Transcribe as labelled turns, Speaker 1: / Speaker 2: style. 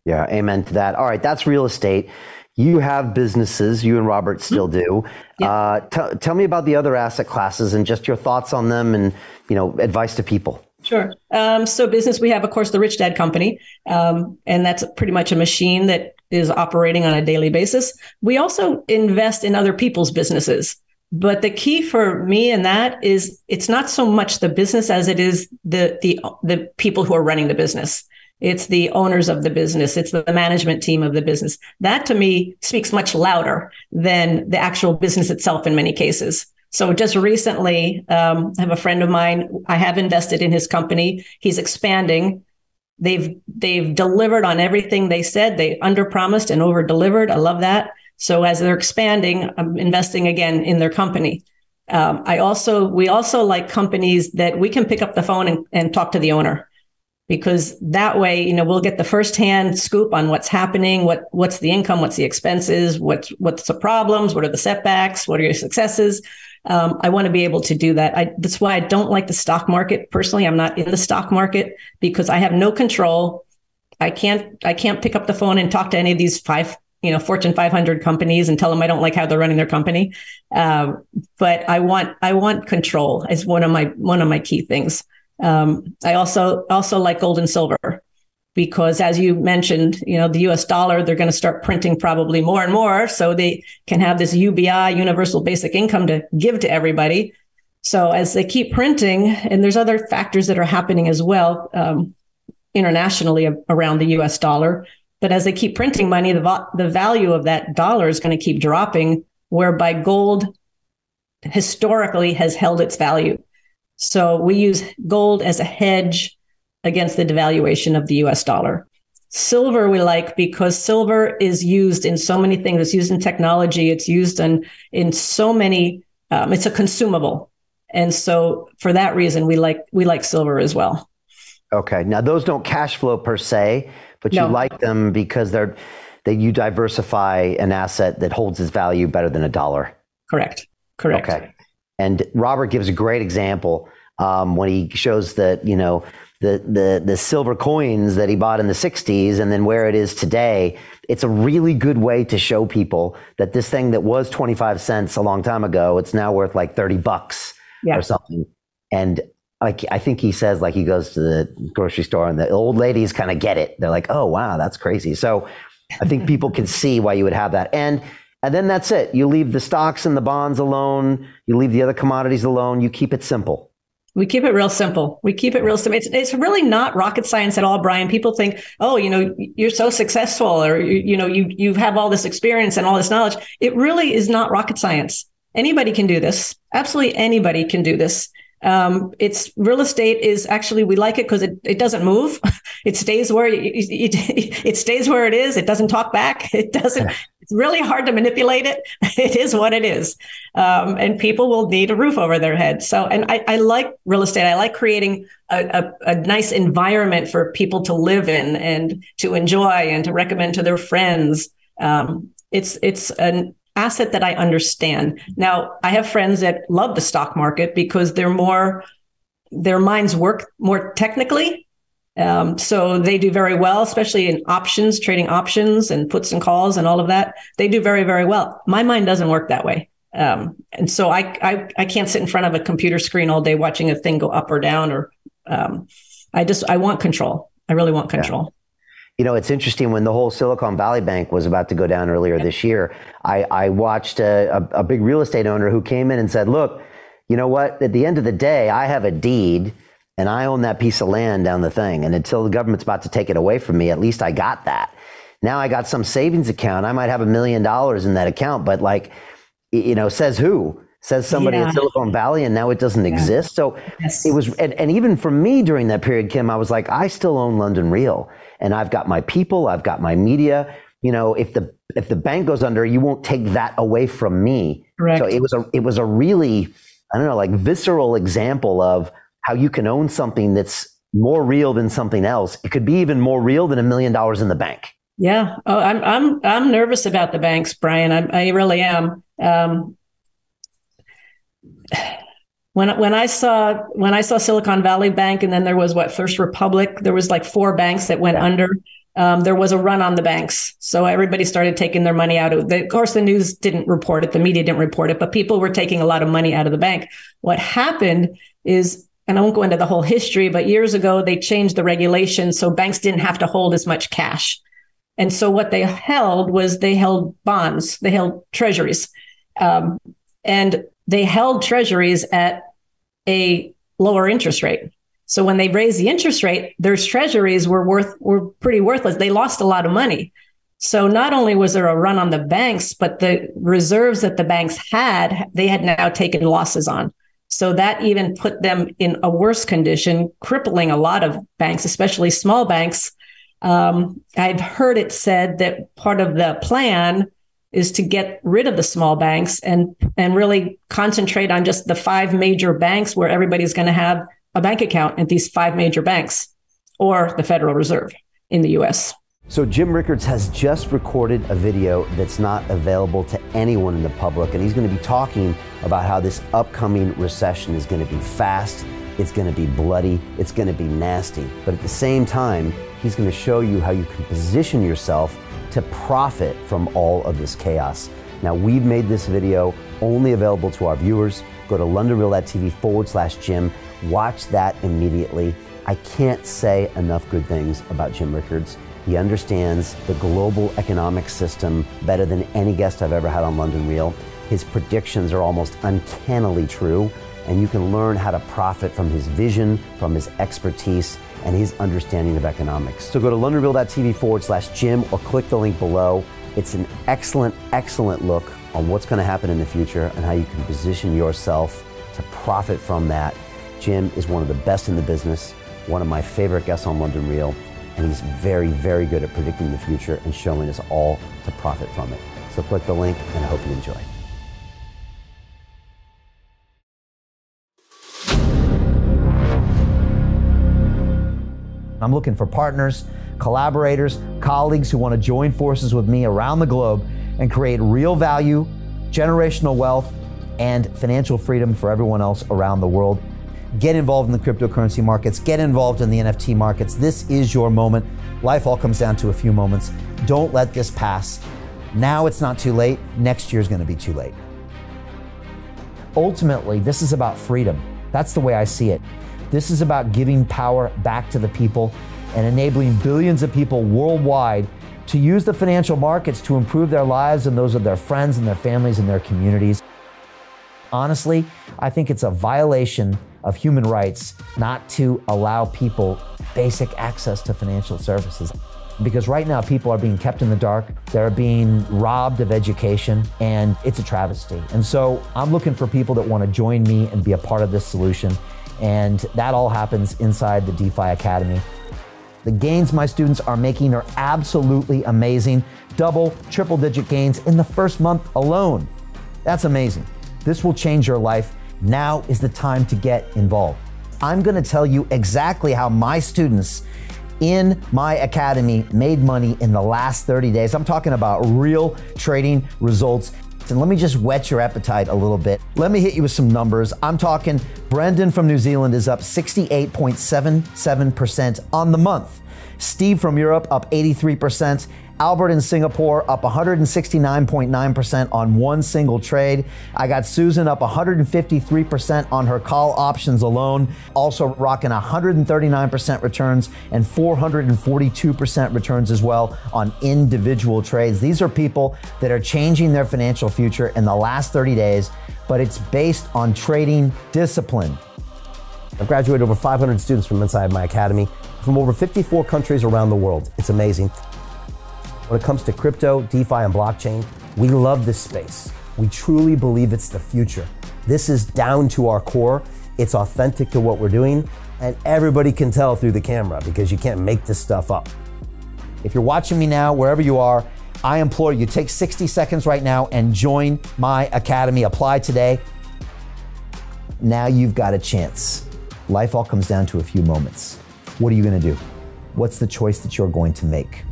Speaker 1: Yeah, amen to that. All right, that's real estate. You have businesses, you and Robert still do.
Speaker 2: Yeah.
Speaker 1: Tell me about the other asset classes and just your thoughts on them and, advice to people.
Speaker 2: Sure. So business, we have, of course, the Rich Dad Company, and that's pretty much a machine that is operating on a daily basis. We also invest in other people's businesses. But the key for me in that is it's not so much the business as it is the people who are running the business. It's the owners of the business. It's the management team of the business. That to me speaks much louder than the actual business itself in many cases. So just recently, I have a friend of mine. I have invested in his company. He's expanding. They've delivered on everything they said. They underpromised and over-delivered. I love that. So as they're expanding, I'm investing again in their company. We also like companies that we can pick up the phone and talk to the owner, because that way, we'll get the firsthand scoop on what's happening, what's the income, what's the expenses, what's the problems, what are the setbacks, what are your successes. I want to be able to do that. That's why I don't like the stock market. Personally, I'm not in the stock market because I have no control. I can't pick up the phone and talk to any of these Fortune 500 companies and tell them I don't like how they're running their company. But I want control is one of my key things. I also like gold and silver, because as you mentioned, the US dollar, they're going to start printing probably more and more so they can have this UBI, universal basic income, to give to everybody. So as they keep printing, and there's other factors that are happening as well, internationally around the US dollar, but as they keep printing money, the value of that dollar is going to keep dropping, whereby gold historically has held its value. So we use gold as a hedge against the devaluation of the US dollar. Silver we like because silver is used in so many things. It's used in technology. It's used in so many, it's a consumable. And so for that reason, we like silver as well.
Speaker 1: Okay. Now those don't cash flow per se, but you like them because you diversify an asset that holds its value better than a dollar.
Speaker 2: Correct.
Speaker 1: Okay. And Robert gives a great example when he shows that, the silver coins that he bought in the 60s and then where it is today. It's a really good way to show people that this thing that was 25 cents a long time ago, it's now worth like $30 or something. And I think he says, like, he goes to the grocery store and the old ladies kind of get it. They're like, oh, wow, that's crazy. So I think people can see why you would have that. And then that's it. You leave the stocks and the bonds alone. You leave the other commodities alone. You keep it simple.
Speaker 2: We keep it real simple. It's really not rocket science at all, Brian. People think, oh, you're so successful, or, you have all this experience and all this knowledge. It really is not rocket science. Anybody can do this. Absolutely anybody can do this. It's real estate is actually, we like it because it doesn't move. It stays where it stays where it is. It doesn't talk back. It's really hard to manipulate it. It is what it is. And people will need a roof over their head. So, and I like real estate. I like creating a nice environment for people to live in and to enjoy and to recommend to their friends. It's an asset that I understand. Now, I have friends that love the stock market because their minds work more technically. So they do very well, especially in options, trading options and puts and calls and all of that. They do very, very well. My mind doesn't work that way. And so I can't sit in front of a computer screen all day watching a thing go up or down, or I want control. I really want control.
Speaker 1: Yeah. It's interesting, when the whole Silicon Valley Bank was about to go down earlier this year, I watched a big real estate owner who came in and said, look, you know what? At the end of the day, I have a deed and I own that piece of land down the thing. And until the government's about to take it away from me, at least I got that. Now I got some savings account. I might have $1 million in that account, but says who? Says somebody at Silicon Valley, and now it doesn't exist. So it was, and even for me during that period, Kim, I was like, I still own London Real, and I've got my people, I've got my media. If the bank goes under, you won't take that away from me.
Speaker 2: Correct.
Speaker 1: So it was a really, visceral example of how you can own something that's more real than something else. It could be even more real than $1 million in the bank.
Speaker 2: Yeah. Oh, I'm nervous about the banks, Brian. I really am. When I saw Silicon Valley Bank, and then there was First Republic, there was like 4 banks that went under. there was a run on the banks. So everybody started taking their money out of of course, the news didn't report it. The media didn't report it, but people were taking a lot of money out of the bank. What happened is, and I won't go into the whole history, but years ago, they changed the regulations so banks didn't have to hold as much cash. And so what they held bonds, they held treasuries. And they held treasuries at a lower interest rate. So when they raised the interest rate, their treasuries were pretty worthless. They lost a lot of money. So not only was there a run on the banks, but the reserves that the banks had, they had now taken losses on. So that even put them in a worse condition, crippling a lot of banks, especially small banks. I've heard it said that part of the plan is to get rid of the small banks and really concentrate on just the 5 major banks where everybody's going to have a bank account at these 5 major banks or the Federal Reserve in the US.
Speaker 1: So Jim Rickards has just recorded a video that's not available to anyone in the public, and he's going to be talking about how this upcoming recession is going to be fast, it's going to be bloody, it's going to be nasty. But at the same time, he's going to show you how you can position yourself to profit from all of this chaos. Now, we've made this video only available to our viewers. Go to londonreal.tv/Jim. Watch that immediately. I can't say enough good things about Jim Rickards. He understands the global economic system better than any guest I've ever had on London Real. His predictions are almost uncannily true, and you can learn how to profit from his vision, from his expertise, and his understanding of economics. So go to londonreal.tv/Jim or click the link below. It's an excellent, excellent look on what's going to happen in the future and how you can position yourself to profit from that. Jim is one of the best in the business, one of my favorite guests on London Real, and he's very, very good at predicting the future and showing us all to profit from it. So click the link, and I hope you enjoy. I'm looking for partners, collaborators, colleagues who want to join forces with me around the globe and create real value, generational wealth, and financial freedom for everyone else around the world. Get involved in the cryptocurrency markets, get involved in the NFT markets. This is your moment. Life all comes down to a few moments. Don't let this pass. Now it's not too late. Next year's going to be too late. Ultimately, this is about freedom. That's the way I see it. This is about giving power back to the people and enabling billions of people worldwide to use the financial markets to improve their lives and those of their friends and their families and their communities. Honestly, I think it's a violation of human rights not to allow people basic access to financial services. Because right now people are being kept in the dark, they're being robbed of education, and it's a travesty. And so I'm looking for people that want to join me and be a part of this solution. And that all happens inside the DeFi Academy. The gains my students are making are absolutely amazing. Double, triple-digit gains in the first month alone. That's amazing. This will change your life. Now is the time to get involved. I'm going to tell you exactly how my students in my academy made money in the last 30 days. I'm talking about real trading results. And let me just whet your appetite a little bit. Let me hit you with some numbers. I'm talking Brendan from New Zealand is up 68.77% on the month. Steve from Europe up 83%. Albert in Singapore up 169.9% on one single trade. I got Susan up 153% on her call options alone, also rocking 139% returns and 442% returns as well on individual trades. These are people that are changing their financial future in the last 30 days, but it's based on trading discipline. I've graduated over 500 students from inside my academy from over 54 countries around the world. It's amazing. When it comes to crypto, DeFi, and blockchain, we love this space. We truly believe it's the future. This is down to our core. It's authentic to what we're doing, and everybody can tell through the camera because you can't make this stuff up. If you're watching me now, wherever you are, I implore you, take 60 seconds right now and join my academy. Apply today. Now you've got a chance. Life all comes down to a few moments. What are you going to do? What's the choice that you're going to make?